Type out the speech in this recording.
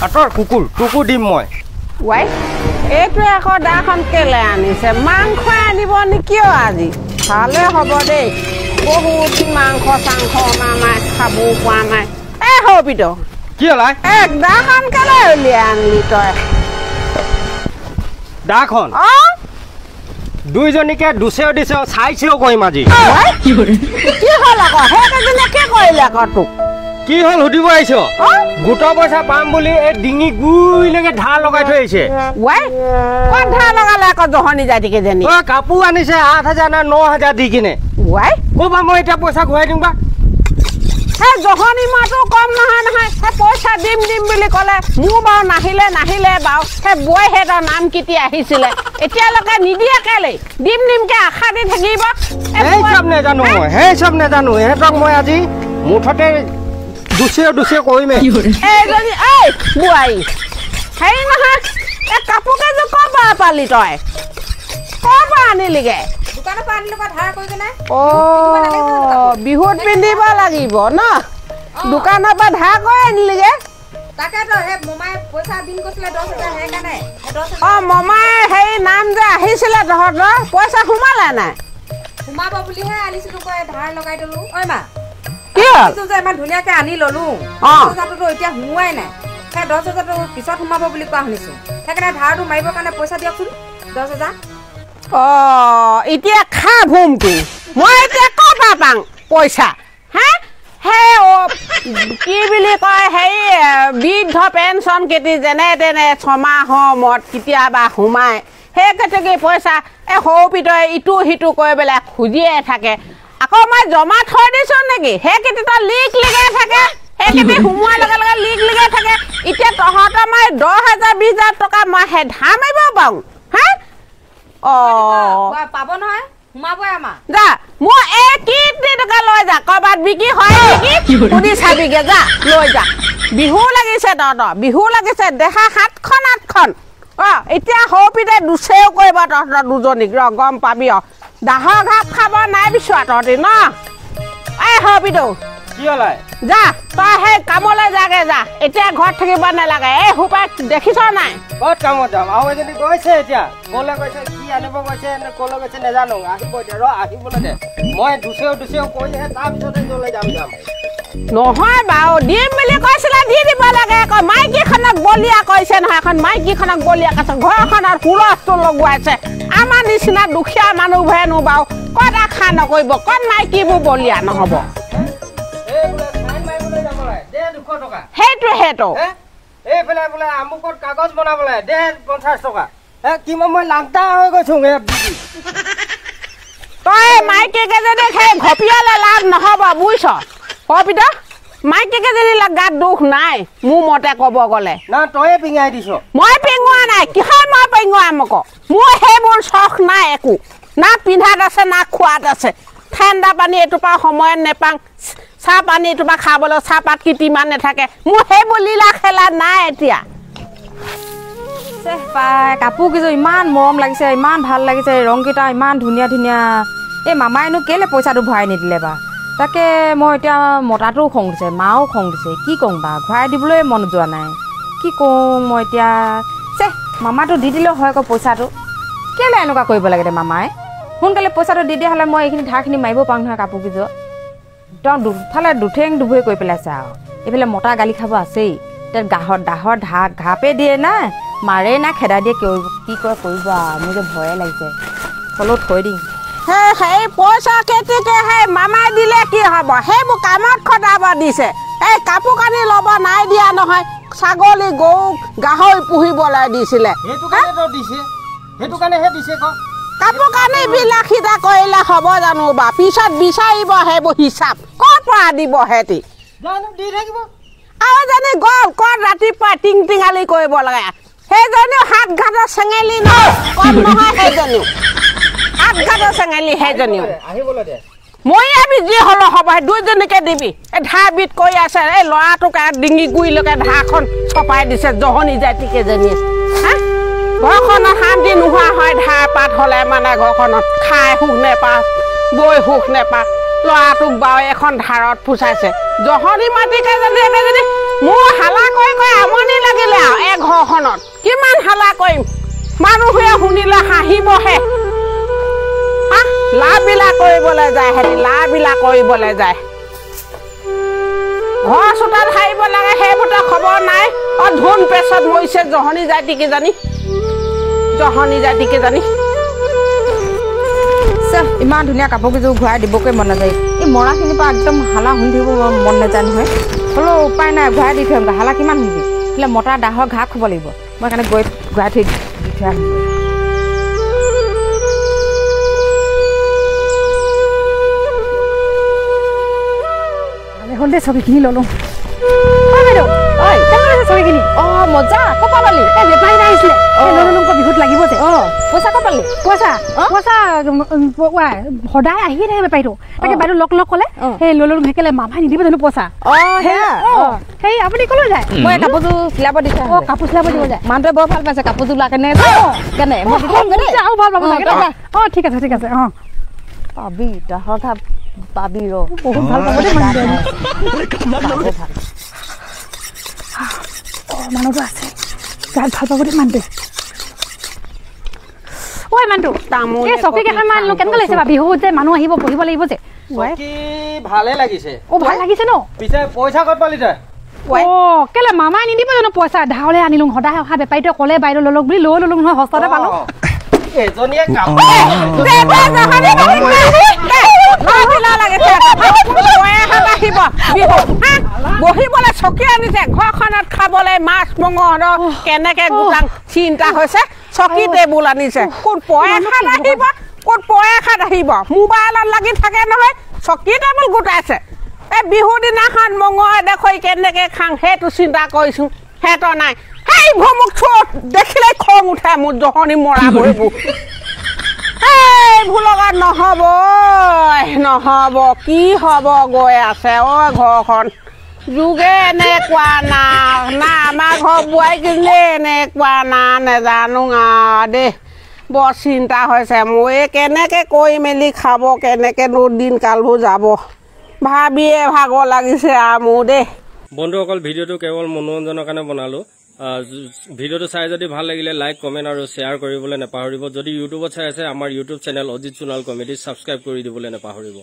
আঁতৰ কুকুৰ তোকো দিম মই ৱাই এইটো আকৌ দাখন কেলে আনিছে মাংস আনিব নেকি আজি ভালে হ'ব দেই বহুত মাংস চাংস অনা নাই খাবও পোৱা নাই হবিত কি হলাই দাখন কেলে উলিয়াই আনিলি তই দাখন দুইজনীকে দুচেও দিছে চাইছেও কৰিম আজি কি হ'ল আকৌ সেইকেইজনীকে কৰিলে আকৌ তোক কি হ'ল সুধিব আহিছ গোটৰ পইচা পাম বুলি এই ডিঙি গুইলৈকে ধাৰ লগাই থৈ আহিছে ক'ত ধাৰ লগালে আকৌ জহনি জাতিকেইজনী কাপোৰ আনিছে 8,000 না 9,000 দি কিনে ক'বা মই এতিয়া পইচা ঘূৰাই দিম বা সেই জহনি মাতো কম নহয় সেই পইচা দিম বুলি ক'লে মোৰ বাৰু নাহিলে বাৰু সেই বৈহেঁতৰ নাম কেতিয়া আহিছিলে এতিয়ালৈকে নিদিয়ে কেলে দিমকে আশা দি থাকিব সেই চব নেজানো এহেঁতক মই আজি মুঠতে দুচে কৰিমে এইজনী এই বোৱাৰী হেৰি নহয় এই কাপোৰ কেইযোৰ ক'ৰ পৰা পালি তই ক'ৰ পৰা আনিলিগে বিহুত পিন্ধিব লাগিব ন দোকানৰ পৰা ধাৰ কৰি আনিলিগে মমাই হেৰি নাম যে আহিছিলে তহঁতৰ পইচা সোমালে নাই সোমাব বুলিহে আনিছিলো ধাৰ লগাই দিলো ঐ মা কি হ'ল যে ইমান ধুনীয়াকে আনি ললো 10,000টো এতিয়া সোমোৱাই নাই সেই 10,000টো পিছত সোমাব বুলি কোৱা শুনিছো সেইকাৰণে ধাৰটো মাৰিবৰ কাৰণে পইচা দিয়কচোন 10,000 এতিয়া খা ভুমকি মই এতিয়া ক'ৰ পৰা পাম পইচা সেই কি বুলি কয় সেই বৃদ্ধ পেঞ্চন কেটি যেনে তেনে 6 মাহৰ মূৰত কেতিয়াবা সোমাই সেই কেতেকি পইচা এই সৰু পিতৰে ইটো সিটো কৰি পেলাই খুজিয়ে থাকে আকৌ মই জমা থৈ দিছো নেকি সেই কেইটা লিগাই থাকে সেই কেইটা সোমোৱাৰ লগে লগে লিগাই থাকে এতিয়া তহঁতৰ মই 10,000 20,000 টকা মই সেই ধাৰ মাৰিব পাৰোঁ পাব নহয় সোমাবই আমাৰ যা মই এই কি টকা লৈ যা ক'ৰবাত বিক্ৰী হয় নেকি সুধি চাবিগে যা লৈ যা বিহু লাগিছে তহঁতৰ বিহু লাগিছে দেখা 7খন 8খন এতিয়া সৰু পিতে দুচেও কৰিব তহঁতৰ দুজনীক গম পাবি দাহৰ ঘাপ খাব নাই বিচৰা তহঁতি ন এই সৰু পিতো কি হলাই যা তই সেই কামলৈ যাগে যা এতিয়া ঘৰত থাকিব নালাগে এই সোপাই দেখিছ নাই ক'ত কামত যাম আৰু এজনী গৈছে এতিয়া ক'লে গৈছে কি আনিব গৈছে ক'লে গৈছে নেজানো আহিব এতিয়া আহিবলৈ দে মই দুচেও কৈহে তাৰপিছতে যলৈ যাম নহয় বাৰু দিম বুলি কৈছিলে দি দিব লাগে আকৌ মাইকীখনক বলিয়া কৈছে নহয় এখন মাইকীখনক বলিয়া কৈছে ঘৰখনত হুলস্থুল লগোৱাইছে আমাৰ নিচিনা দুখীয়া মানুহবোৰেনো বাৰু ক'ত আশা নকৰিব ক'ত মাইকীবোৰ বলিয়া নহ'ব সেইটো এইফালে বোলে আমুকত কাগজ বনাবলৈ দে 50 টকা কিমান মই লাংটা হৈ গৈছো তই মাইকী কেইজনী সেই ঘপিয়ালে লাভ নহ'ব বুজিছ কপিত মাইকী কেইজনী গাত দুখ নাই মোৰ মতে ক'ব গ'লে না তয়ে পিঙাই দিছ মই পিঙোৱা নাই কিহৰ মই পিঙোৱাম আকৌ মোৰ সেইবোৰ চখ নাই একো না পিন্ধাত আছে না খোৱাত আছে ঠাণ্ডা পানী এটোপা সময়ত নেপাং চাহ পানী এটোপা খাবলৈ চাহপাত কিটিমান নাথাকে মোৰ সেইবোৰ লীলা খেলা নাই এতিয়া কাপোৰ কেইযোৰ ইমান মৰম লাগিছে ইমান ভাল লাগিছে ৰংকেইটা ইমান ধুনীয়া এই মামাইনো কেলে পইচাটো ভৰাই নিদিলে বা তাকে মই এতিয়া মতাটোও খং দিছে মাও খং দিছে কি কওঁ বা ঘূৰাই দিবলৈ মন যোৱা নাই কি কওঁ মই এতিয়া মামাটো দি দিলেও হয় আকৌ পইচাটো কেলে এনেকুৱা কৰিব লাগে দে মামাই সোনকালে পইচাটো দি দিয়া হ'লে মই এইখিনি ধাৰখিনি মাৰিব পাৰোঁ নহয় কাপোৰ কেইযোৰ তেওঁ দুফালে দুঠেং দুভৰি কৰি পেলাইছে আৰু এইফালে মতা গালি খাব আছেই এতিয়া দাহৰ ঘাপে দিয়ে না মাৰে না খেদা দিয়ে কি কৰে কৰিব আৰু মোৰ যে ভয়ে লাগিছে হ'লেও থৈ দিম সেই পইচা কেতিকে সেই মামাই দিলে কি হ'ব সেইবোৰ কামত খটাব দিছে এই কাপোৰ কানি ল'ব নাই দিয়া নহয় ছাগলী গৰু গাহৰি পুহিবলৈ দিছিলে কাপোৰ কানি বিলাসিতা কৰিলে হ'ব জানো বা পিছত বিচাৰিব সেইবোৰ হিচাপ ক'ৰ পৰা দিব সিহঁতি আৰু জানি গ'ল ক'ত ৰাতিপুৱা টিঙালি কৰিব লাগে সেইজনীও হাত ঘাটৰ চেঙেলি নহয় কম নহয় সেইজনীও হাত ঘাটৰ চেঙেলি সেইজনীও মই আমি যি হ'লেও হ'ব সেই দুইজনীকে দিবি এই ধাৰ বিধ কৰি আছে এই ল'ৰাটোকে ডিঙি গুৰিলৈকে ধাৰখন চপাই দিছে জহনি জাতিকেইজনীয়ে ঘৰখনত শান্তি নোহোৱা হয় ধাৰ পাত হ'লে মানে ঘৰখনত খাই সুখ নেপা বৈ সুখ নেপা ল'ৰাটোক বাৰু এখন ধাৰত ফুচাইছে জহনি মাটি কেইজনী মোৰ হালা কৈ আমনি লাগিলে এই ঘৰখনত কিমান হালা কৰিম মানুহে শুনিলে হাঁহিবহে লাভবিলাক কৰিবলৈ যায় হেৰি লাভবিলাক কৰিবলৈ যায় ঘৰ চোতাল সাৰিব লাগে সেইবোৰতে খবৰ নাই ধুন পেছত মৰিছে জহনী জাতি কিজানি ইমান ধুনীয়া কাপোৰ কেইযোৰ ঘূৰাই দিবকৈ মন নাযায় এই মৰাখিনিৰ পৰা একদম হালা শুনি থাকিব মন নাযায় নহয় হ'লেও উপায় নাই ঘূৰাই দি থৈ আহিম হালা কিমান শুনিবি বোলে মতা দাহৰ ঘাঁহ খাব লাগিব মই সেইকাৰণে গৈ ঘূৰাই থৈ দি থৈ আহিম হ'ল দে ছবিখিনি ল'লোঁ ছবিখিনি মজা ক'ৰ পৰা পালি এই বেপাৰী আহিছিলে বিহুত লাগিব যে পইচা ক'ৰ পালি পইচা সদায় আহিয়ে থাকে বেপাৰীটো তাকে বাইদেউ লগ ক'লে সেই ল'লোঁ সেইকাৰণে মামাই নিদিব জানো পইচা সেই আপুনি ক'লৈ যায় মই কাপোৰযোৰ চিলাব দিছে কাপোৰ চিলাব দিব যায় মানুহটোৱে বৰ ভাল পাইছে কাপোৰযোৰ লোৱা কেনে আৰু ভাল পাব ঠিক আছে পাবি দাহৰ ঘাঁহ পাবি বহুত ভাল পাব দেই মানুহটো আছে গাত ভাল পাব দেই মানুহটোৱে ঐ মানুহটো এই চকী কেইখনমান কেনেকুৱা লাগিছে বা বিহুত যে মানুহ আহিব বহিব লাগিব যে ভালে লাগিছে ভাল লাগিছে ন পিছে পইচা ক'ত পালি তই কেলে মামাই নিদিব জানো পইচা ধাৰলৈ আনিলো সদায় অহা বেপাৰীটোৱে ক'লে বাইদেউ ল'লক বুলি ল'লোঁ নহয় সস্তাতে পালোঁ এজনীয়ে বহিবলৈ চকী আনিছে ঘৰখনত খাবলৈ মাছ মঙহ কেনেকে গোটাং চিন্তা হৈছে চকী টেবুল আনিছে ক'ত পইচাত আহিব মোবাইলত লাগি থাকে নহয় চকী টেবুল গোটাইছে এই বিহুৰ দিনাখন মঙহ দেখুৱাই কেনেকে খাং সেইটো চিন্তা কৰিছো সিহঁতৰ নাই সেই ভমুক চোট দেখিলে খং উঠে মোৰ জহনি মৰা বহিবোৰ এইবোৰ লগত নহ'ব কি হ'ব গৈ আছে ঘৰখন যুগে এনেকুৱা না আমাৰ ঘৰ বোৱাই কিনে এনেকুৱা নেজানো দেই বৰ চিন্তা হৈছে মোৰ এই কেনেকে কৰি মেলি খাব কেনেকে দিন কালবোৰ যাব ভাবিয়ে ভাগৰ লাগিছে মোৰ দেই বন্ধুসকল ভিডিঅ'টো কেৱল মনোৰঞ্জনৰ কাৰণে বনালোঁ ভিডিঅ'টো চাই যদি ভাল লাগিলে লাইক কমেণ্ট আৰু শ্বেয়াৰ কৰিবলৈ নাপাহৰিব যদি ইউটিউবত চাই আছে আমাৰ YouTube channel Ajit Sonowal comedy subscribe কৰি দিবলৈ নাপাহৰিব